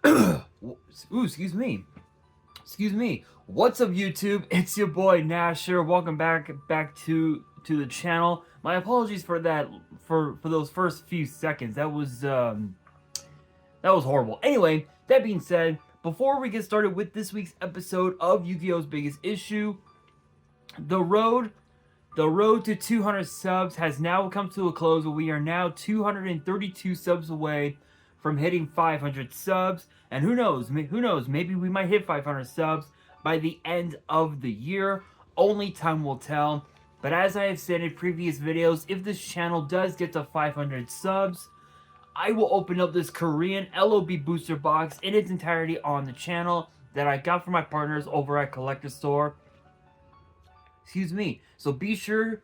Ooh, excuse me. Excuse me. What's up, YouTube? It's your boy Nasher. Welcome back to the channel. My apologies for that for those first few seconds. That was horrible. Anyway, that being said, before we get started with this week's episode of Yu-Gi-Oh's Biggest Issue, the road the road to 200 subs has now come to a close. We are now 232 subs away from hitting 500 subs, and who knows, maybe we might hit 500 subs by the end of the year. Only time will tell. But as I have said in previous videos, if this channel does get to 500 subs, I will open up this Korean LOB booster box in its entirety on the channel that I got from my partners over at Collector Store. Excuse me. So be sure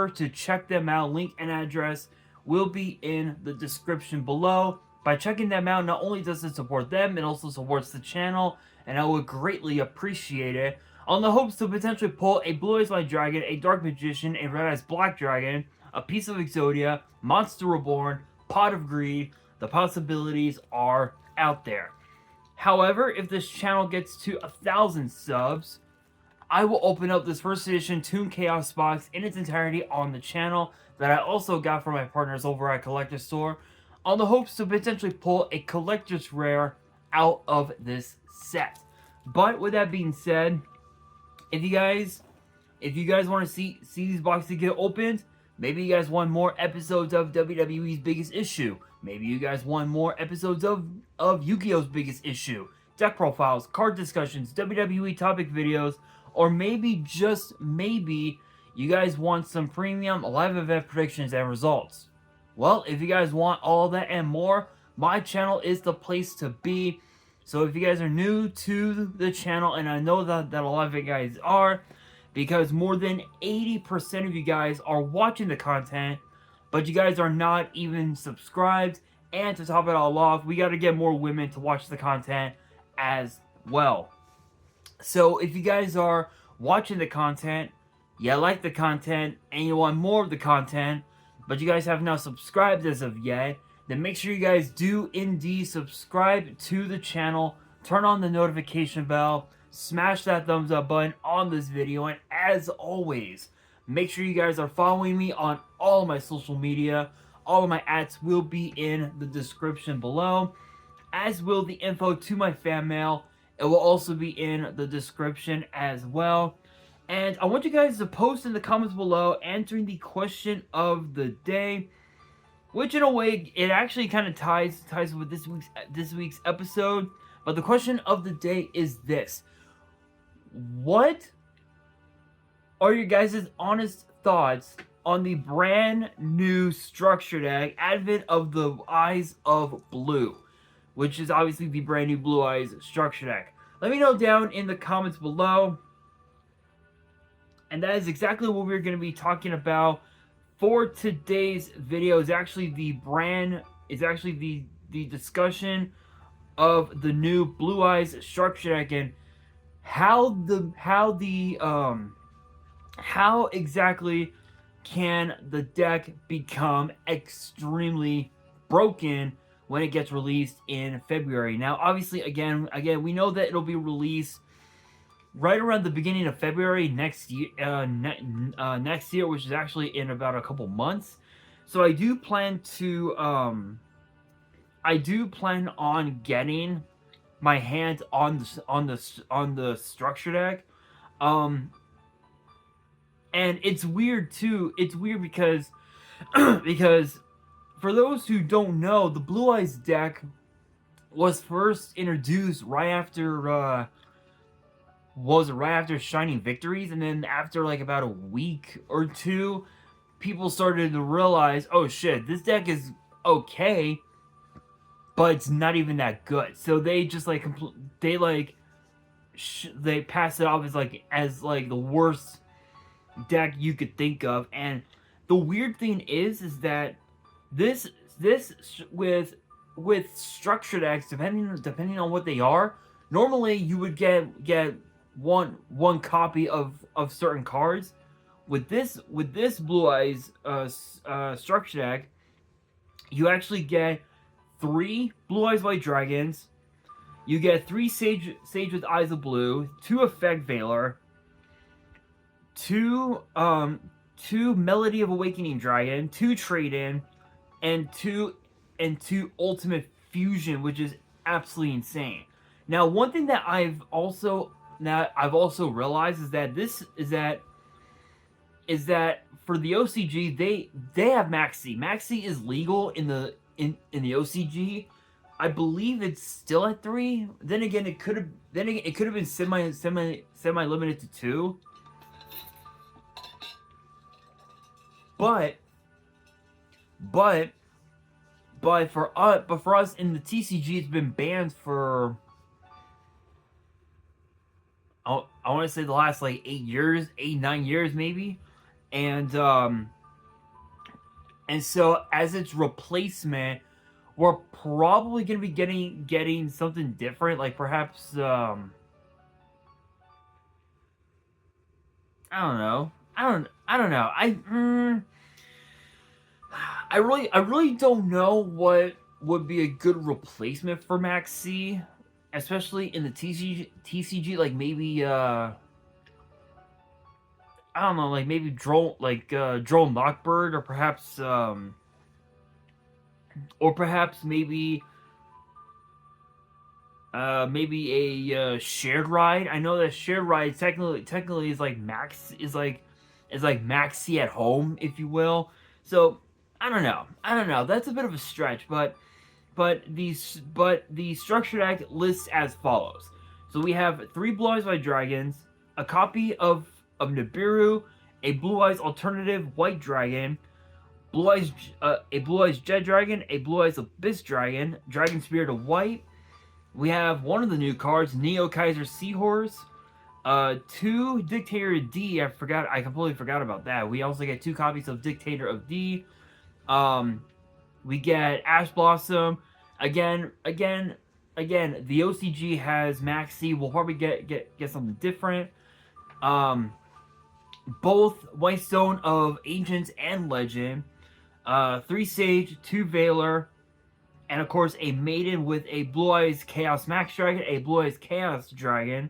to check them out. Link and address will be in the description below. By checking them out, not only does it support them, it also supports the channel, and I would greatly appreciate it. On the hopes to potentially pull a Blue Eyes White Dragon, a Dark Magician, a Red Eyes Black Dragon, a piece of Exodia, Monster Reborn, Pot of Greed, the possibilities are out there. However, if this channel gets to 1,000 subs, I will open up this first edition Toon Chaos box in its entirety on the channel that I also got from my partners over at Collector Store, on the hopes to potentially pull a collector's rare out of this set. But with that being said, if you guys want to see these boxes get opened, maybe you guys want more episodes of WWE's Biggest Issue, maybe you guys want more episodes of Yu-Gi-Oh's Biggest Issue, deck profiles, card discussions, WWE topic videos, or maybe, just maybe, you guys want some premium live event predictions and results. Well, if you guys want all that and more, my channel is the place to be. So if you guys are new to the channel, and I know that a lot of you guys are, because more than 80% of you guys are watching the content, but you guys are not even subscribed, and to top it all off, we got to get more women to watch the content as well. So if you guys are watching the content, you like the content, and you want more of the content, but you guys have not subscribed as of yet, then make sure you guys do indeed subscribe to the channel, turn on the notification bell, smash that thumbs up button on this video, and as always, make sure you guys are following me on all my social media. All of my ads will be in the description below, as will the info to my fan mail. It will also be in the description as well. And I want you guys to post in the comments below answering the question of the day, which in a way, it actually kind of ties with this week's episode. But the question of the day is this: what are your guys' honest thoughts on the brand new structure deck, Advent of the Eyes of Blue, which is obviously the brand new Blue Eyes structure deck? Let me know down in the comments below. And that is exactly what we're going to be talking about for today's video. Is actually the discussion of the new Blue Eyes structure deck, and how exactly can the deck become extremely broken when it gets released in February. Now, obviously, again, we know that it'll be released right around the beginning of February next year, which is actually in about a couple months. So I do plan on getting my hands on the structure deck. And it's weird too. It's weird because because for those who don't know, the Blue Eyes deck was first introduced right after Shining Victories, and then after like about a week or two, people started to realize, oh shit, this deck is okay, but it's not even that good. So they just like they pass it off as the worst deck you could think of. And the weird thing is that this with structure decks, depending on what they are, normally you would get one copy of certain cards. With this Blue Eyes structure deck, you actually get 3 Blue Eyes White Dragons, You get 3 Sage with Eyes of Blue, 2 Effect Veiler, 2 Melody of Awakening Dragon, 2 Trade-In, and 2 Ultimate Fusion, which is absolutely insane. Now, one thing that I've also realized is that for the OCG they have Maxi. Maxi is legal in the OCG. I believe it's still at 3. Then again, it could have been semi limited to 2. But for us in the TCG, it's been banned for I want to say the last like 9 years maybe, and so as its replacement, we're probably gonna be getting something different, like perhaps I don't know. I don't know. I really don't know what would be a good replacement for Max C, especially in the TCG, like maybe I don't know, like maybe Drone Lockbird, or perhaps maybe a shared ride. I know that shared ride technically is like Maxi at home, if you will. So I don't know. That's a bit of a stretch, but the structure deck lists as follows. So we have 3 Blue Eyes White Dragons, a copy of Nibiru, a Blue Eyes alternative White Dragon, a Blue Eyes Jet Dragon, a Blue Eyes Abyss Dragon, Dragon Spirit of White. We have one of the new cards, Neo Kaiser Seahorse. 2 Dictator D. I completely forgot about that. We also get 2 copies of Dictator of D. We get Ash Blossom. Again, the OCG has Maxi. We'll probably get something different. Both Whitestone of Ancients and Legend. 3 Sage, 2 Veiler, and of course a Maiden with a Blue Eyes Chaos Max Dragon, a Blue Eyes Chaos Dragon,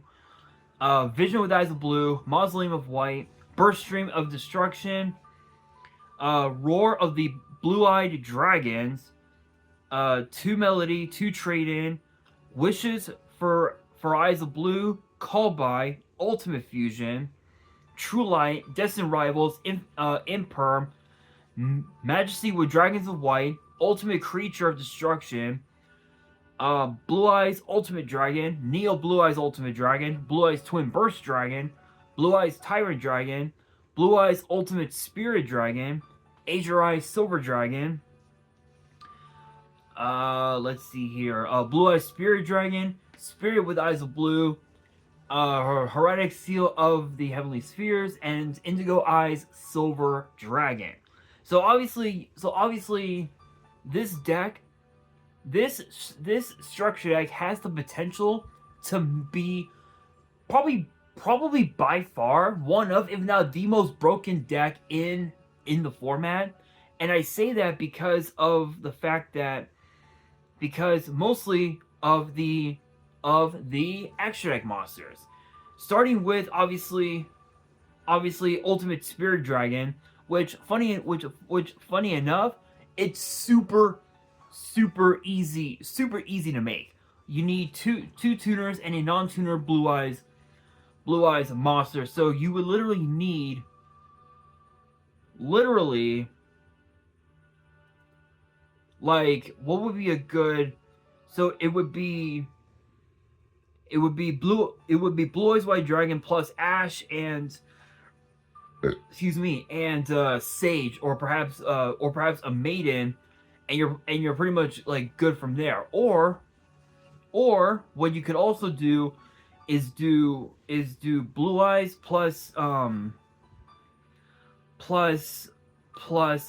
Vision with Eyes of Blue, Mausoleum of White, Burst Stream of Destruction, Roar of the Blue-Eyed Dragons, 2 Melody, 2 Trade-In, Wishes for Eyes of Blue, Call By, Ultimate Fusion, True Light, Destined Rivals, Imperm, Majesty with Dragons of White, Ultimate Creature of Destruction, Blue Eyes Ultimate Dragon, Neo Blue Eyes Ultimate Dragon, Blue Eyes Twin Burst Dragon, Blue Eyes Tyrant Dragon, Blue Eyes Ultimate Spirit Dragon, Azure Eyes Silver Dragon, let's see here, Blue Eyes Spirit Dragon, Spirit with Eyes of Blue, Heretic Seal of the Heavenly Spheres, and Indigo Eyes Silver Dragon. So obviously, this deck, this structure deck has the potential to be probably by far one of, if not the most broken deck in the format. And I say that because of the fact that mostly of the extra deck monsters, starting with obviously Ultimate Spirit Dragon, which funny enough, it's super easy to make. You need two tuners and a non-tuner Blue Eyes monster. So you would literally need like, what would be a good, so it would be Blue Eyes White Dragon plus Ash and Sage, or perhaps a Maiden, and you're pretty much like good from there. Or what you could also do is do Blue Eyes plus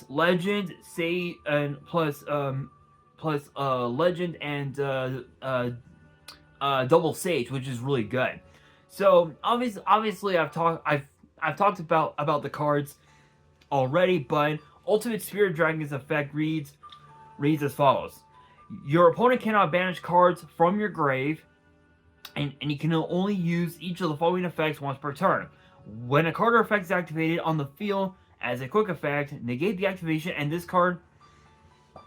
Legend, say, and plus Legend and double Sage, which is really good. So obviously I've talked about the cards already, but Ultimate Spirit Dragon's effect reads as follows: your opponent cannot banish cards from your grave and you can only use each of the following effects once per turn. When a card or effect is activated on the field as a quick effect, negate the activation, and this card.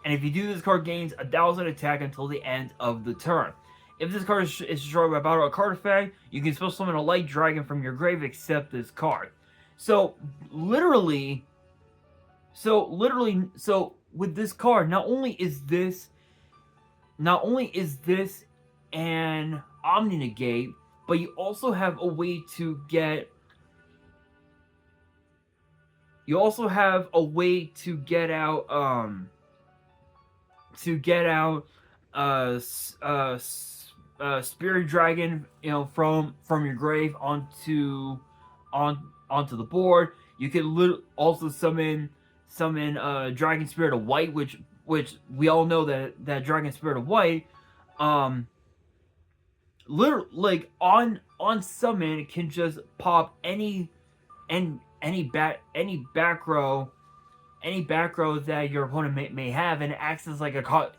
And if you do, this card gains 1,000 attack until the end of the turn. If this card is destroyed by battle or card effect, you can special summon a light dragon from your grave except this card. So literally, with this card, not only is this an Omni Negate, but you also have a way to get out Spirit Dragon, from your grave onto the board. You can also summon Dragon Spirit of White, which we all know that Dragon Spirit of White, literally, like, on summon, can just pop any back row that your opponent may have, and it acts as like Dragon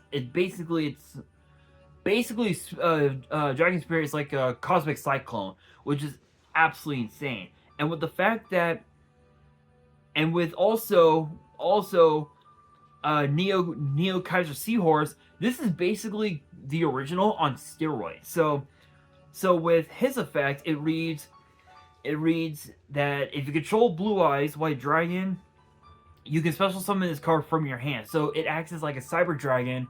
Spirit is like a cosmic cyclone, which is absolutely insane. And with the fact that, and with also Neo Kaiser Seahorse, this is basically the original on steroids. So with his effect, it reads that if you control Blue Eyes White Dragon, you can special summon this card from your hand. So it acts as like a Cyber Dragon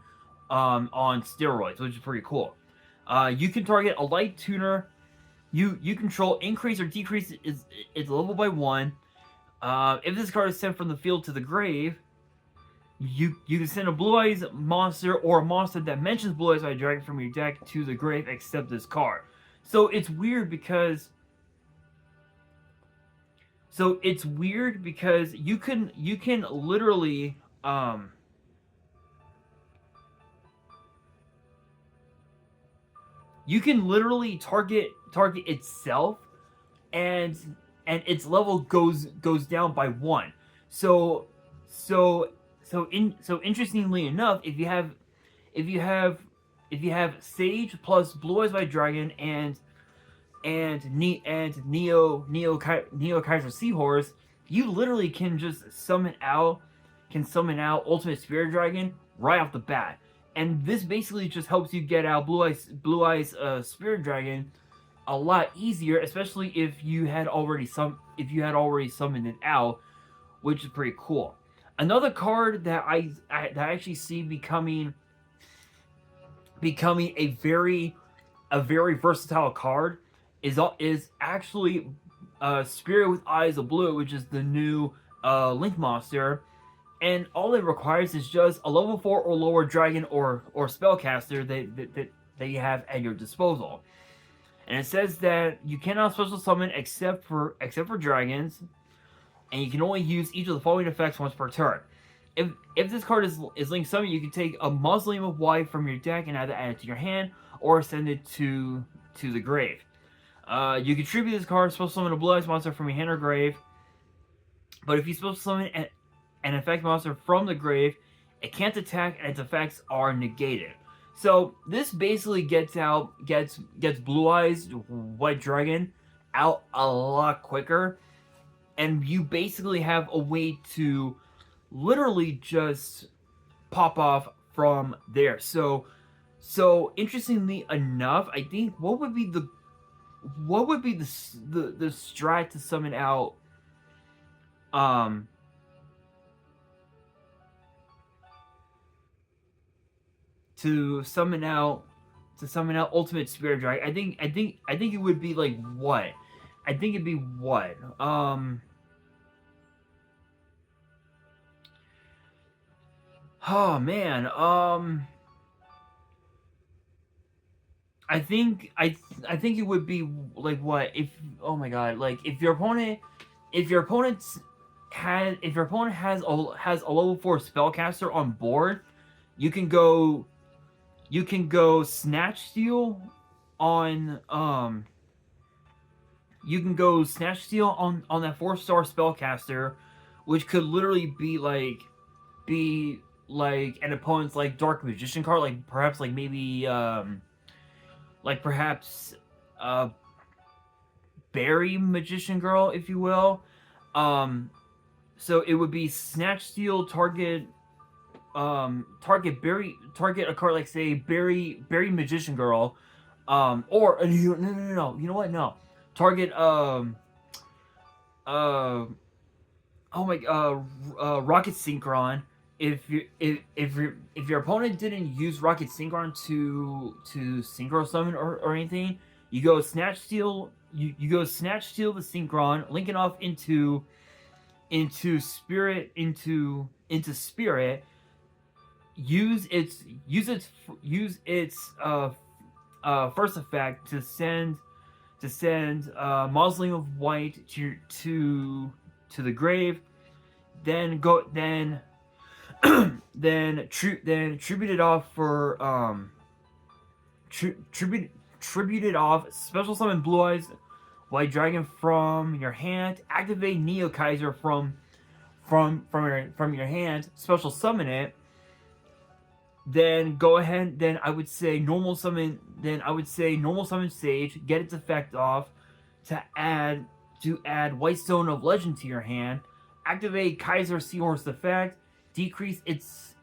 on steroids, which is pretty cool. You can target a light tuner you control, increase or decrease its level by 1. If this card is sent from the field to the grave, you can send a Blue Eyes monster or a monster that mentions Blue Eyes White Dragon from your deck to the grave except this card. So it's weird because you can literally target itself, and its level goes down by 1. So interestingly enough, if you have Sage plus Blue Eyes White Dragon and Neo Kaiser Seahorse, you literally can just summon out Ultimate Spirit Dragon right off the bat. And this basically just helps you get out Blue Eyes Spirit Dragon a lot easier, especially if you had already summoned it out, which is pretty cool. Another card that I actually see becoming a very versatile card is actually Spirit with Eyes of Blue, which is the new Link monster. And all it requires is just a level 4 or lower dragon or spellcaster that you have at your disposal. And it says that you cannot special summon except for dragons, and you can only use each of the following effects once per turn. If this card is Link Summon, you can take a Mausoleum of White from your deck and either add it to your hand or send it to the grave. You can tribute this card, special summon a Blue Eyes monster from your hand or grave. But if you special summon an effect monster from the grave, it can't attack and its effects are negated. So this basically gets Blue Eyes White Dragon out a lot quicker, and you basically have a way to literally just pop off from there. So interestingly enough, I think what would be the strat to summon out Ultimate Spirit Dragon. I think it would be like what? I think it'd be what? Oh man. I think it would be like what? If, oh my god, like if your opponent has a level 4 spellcaster on board, you can go Snatch Steal on that 4-star spellcaster, which could literally be like an opponent's like Dark Magician card, like perhaps like maybe like perhaps Berry Magician Girl, if you will. So it would be Snatch Steal, target target a card like say Berry Magician Girl, or no, you know what, no, target uh oh my Rocket Synchron. If your opponent didn't use Rocket Synchron to synchro summon or anything, you go Snatch Steal. You go Snatch Steal the Synchron, link it off into Spirit. Use its first effect to send Mausoleum of White to the grave. Then go then tribute it off for tribute it off. Special summon Blue Eyes White Dragon from your hand. Activate Neo Kaiser from your hand. Special summon it. Then go ahead. Then I would say normal summon. Then I would say normal summon Sage. Get its effect off to add Whitestone of Legend to your hand. Activate Kaiser Seahorse effect. Decrease its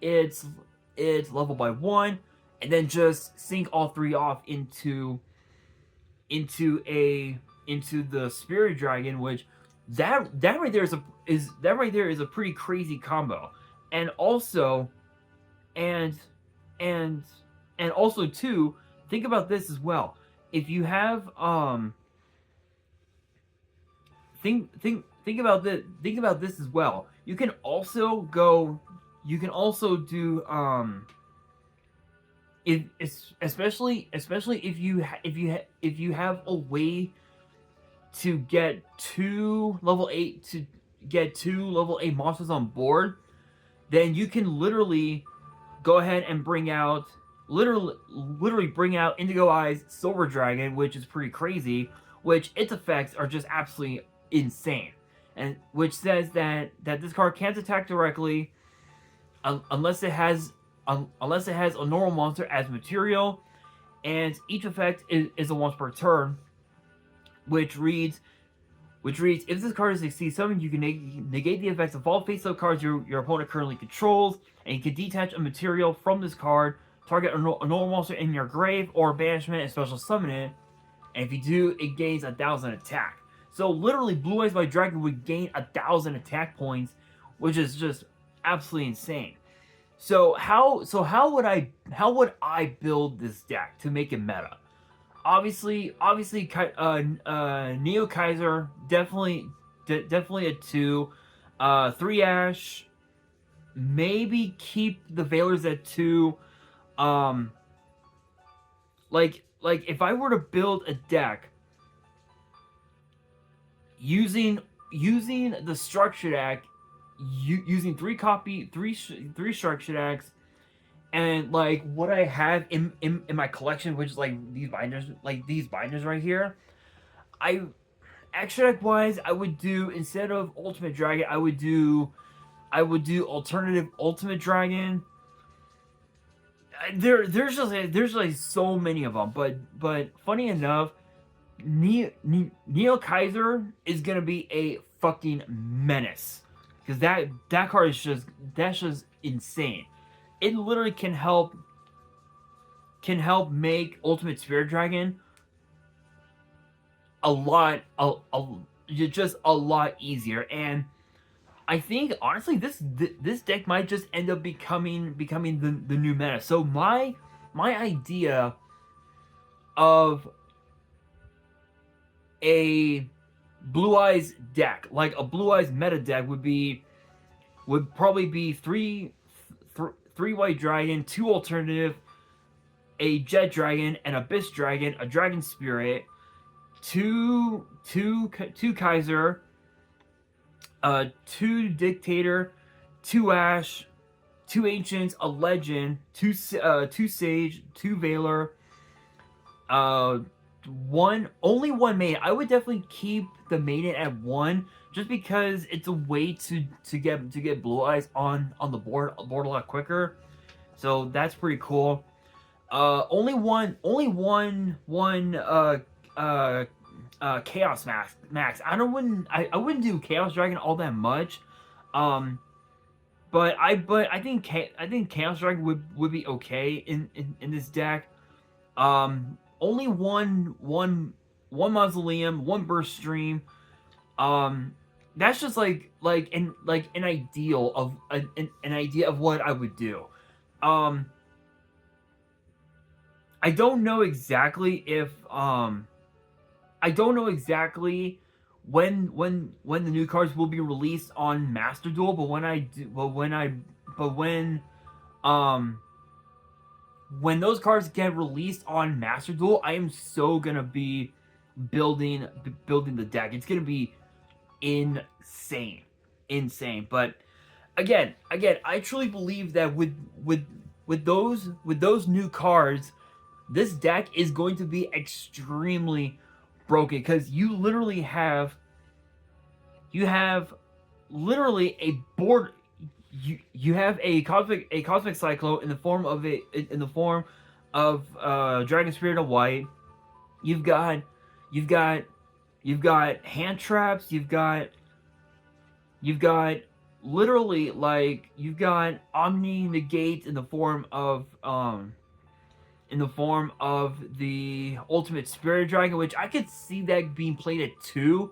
level by 1, and then just sink all 3 off into the Spirit Dragon, which that right there is a pretty crazy combo. And also and also too, think about this as well. If you have think about this as well. You can also do especially if you have a way to get two level 8 monsters on board, then you can literally go ahead and bring out Indigo Eyes Silver Dragon, which is pretty crazy, which its effects are just absolutely insane. And which says that this card can't attack directly unless it has a normal monster as material, and each effect is a once per turn, which reads if this card is succeed summoned, you can negate the effects of all face-up cards your opponent currently controls, and you can detach a material from this card, target a normal monster in your grave or banishment, and special summon it. And if you do, it gains 1,000 attack. So literally, Blue Eyes White Dragon would gain 1,000 attack points, which is just absolutely insane. So how would I build this deck to make it meta? Obviously, Neo Kaiser definitely a 2, 3 Ash, maybe keep the Veilers at 2. Like if I were to build a deck using the structure deck, using 3 structure decks, and like what I have in my collection, which is like these binders right here, extra deck wise, I would do, instead of Ultimate Dragon, I would do alternative Ultimate Dragon. There's like so many of them, but funny enough, Neo Kaiser is gonna be a fucking menace, because that card is just insane. It literally can help make Ultimate Spirit Dragon just a lot easier. And I think honestly this deck might just end up becoming the new meta. So my idea of a Blue Eyes deck, like a Blue Eyes meta deck, would probably be three White Dragon, 2 alternative, a Jet Dragon, an Abyss Dragon, a Dragon Spirit, 2 Kaiser, 2 Dictator, 2 Ash, 2 Ancients, a Legend, 2 Sage, 2 Veiler, only 1 main. I would definitely keep the maiden at 1, just because it's a way to get Blue Eyes on the board a lot quicker. So that's pretty cool. only one Chaos Max. I wouldn't do Chaos Dragon all that much. Um, I think Chaos Dragon would be okay in this deck. Only one Mausoleum, one Burst Stream. Um, that's just like an ideal of an idea of what I would do. Um, I don't know exactly if I don't know exactly when the new cards will be released on Master Duel, but um when those cards get released on Master Duel, I am so gonna be building the deck. It's gonna be insane, insane. But again, I truly believe that with those new cards, this deck is going to be extremely broken because you have literally a board. You have a cosmic cyclo in the form of Dragon Spirit of White. You've got you've got you've got hand traps. You've got literally like you've got Omni Negate in the form of the Ultimate Spirit Dragon, which I could see that being played at 2.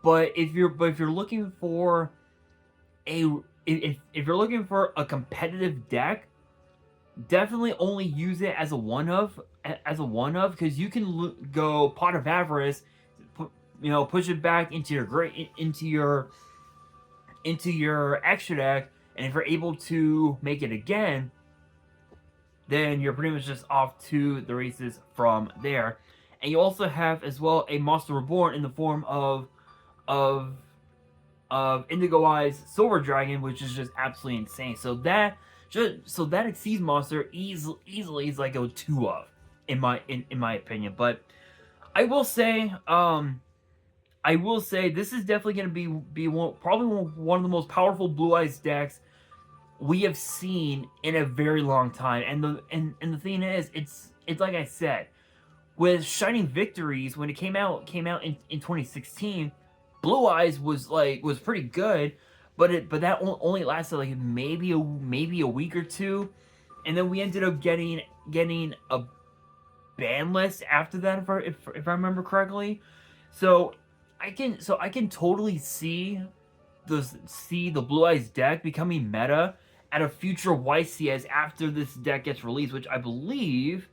But if you're looking for a if you're looking for a competitive deck, definitely only use it as a one of because you can go Pot of Avarice, push it back into your extra deck, and if you're able to make it again, then you're pretty much just off to the races from there. And you also have as well a Monster Reborn in the form of Indigo Eyes Silver Dragon, which is just absolutely insane. So that Exceeds monster easily is like a 2 of in my opinion. But I will say this is definitely going to be probably one of the most powerful Blue Eyes decks we have seen in a very long time. And the thing is, it's like I said, with Shining Victories, when it came out in 2016, Blue Eyes was pretty good, but that only lasted like maybe a week or two, and then we ended up getting a ban list after that, if I remember correctly. So I can totally see the Blue Eyes deck becoming meta at a future YCS after this deck gets released, which I believe.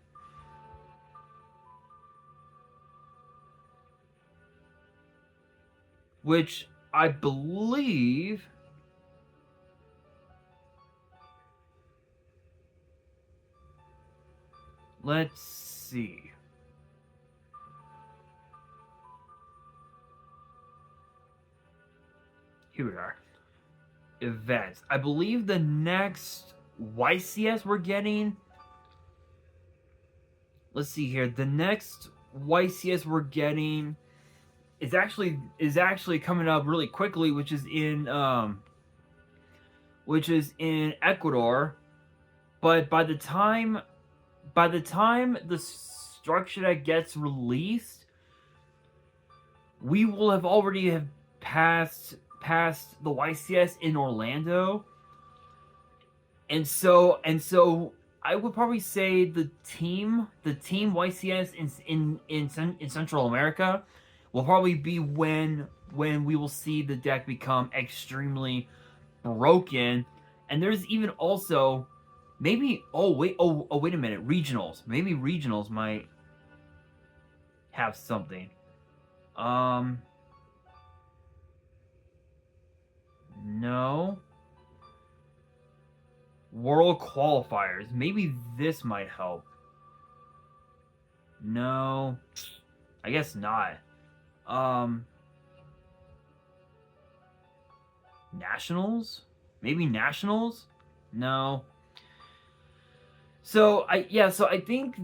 Let's see. Here we are. Events. I believe the next YCS we're getting. Let's see here. The next YCS we're getting is actually coming up really quickly, which is in Ecuador. But by the time the structure that gets released, we will have already have passed the YCS in Orlando, and so I would probably say the team YCS in Central America will probably be when we will see the deck become extremely broken. And there's even also maybe wait a minute, regionals. Maybe regionals might have something. No. World qualifiers. Maybe this might help. No. I guess not. Nationals? Maybe nationals? No. So I think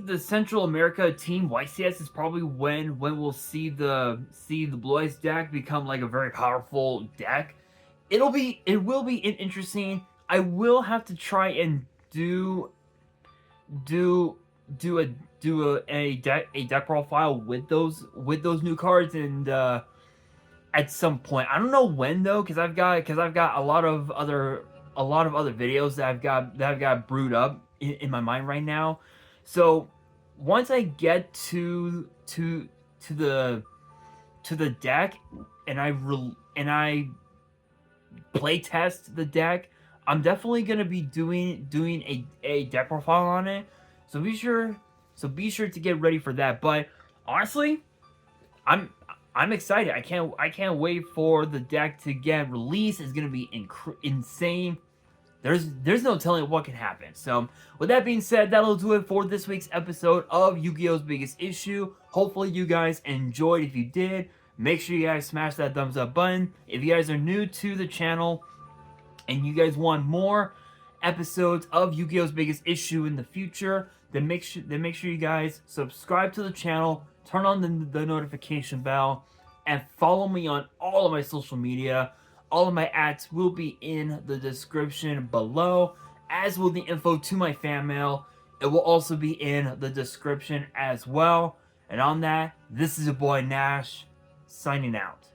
the Central America team YCS is probably when we'll see the Blue Eyes deck become like a very powerful deck. It will be interesting. I will have to try and do do do a deck profile with those new cards, and at some point, I don't know when though, because I've got a lot of other videos that I've got brewed up in my mind right now. So once I get to the deck, and I play test the deck, I'm definitely gonna be doing a deck profile on it. So be sure to get ready for that. But honestly, I'm I'm excited. I can't wait for the deck to get released. It's gonna be insane. There's no telling what can happen. So with that being said, that'll do it for this week's episode of Yu-Gi-Oh's Biggest Issue. Hopefully you guys enjoyed. If you did, make sure you guys smash that thumbs up button. If you guys are new to the channel and you guys want more episodes of Yu-Gi-Oh's Biggest Issue in the future, then make sure you guys subscribe to the channel, turn on the notification bell, and follow me on all of my social media. All of my ads will be in the description below, as will the info to my fan mail. It will also be in the description as well. And on that, this is your boy Nash, signing out.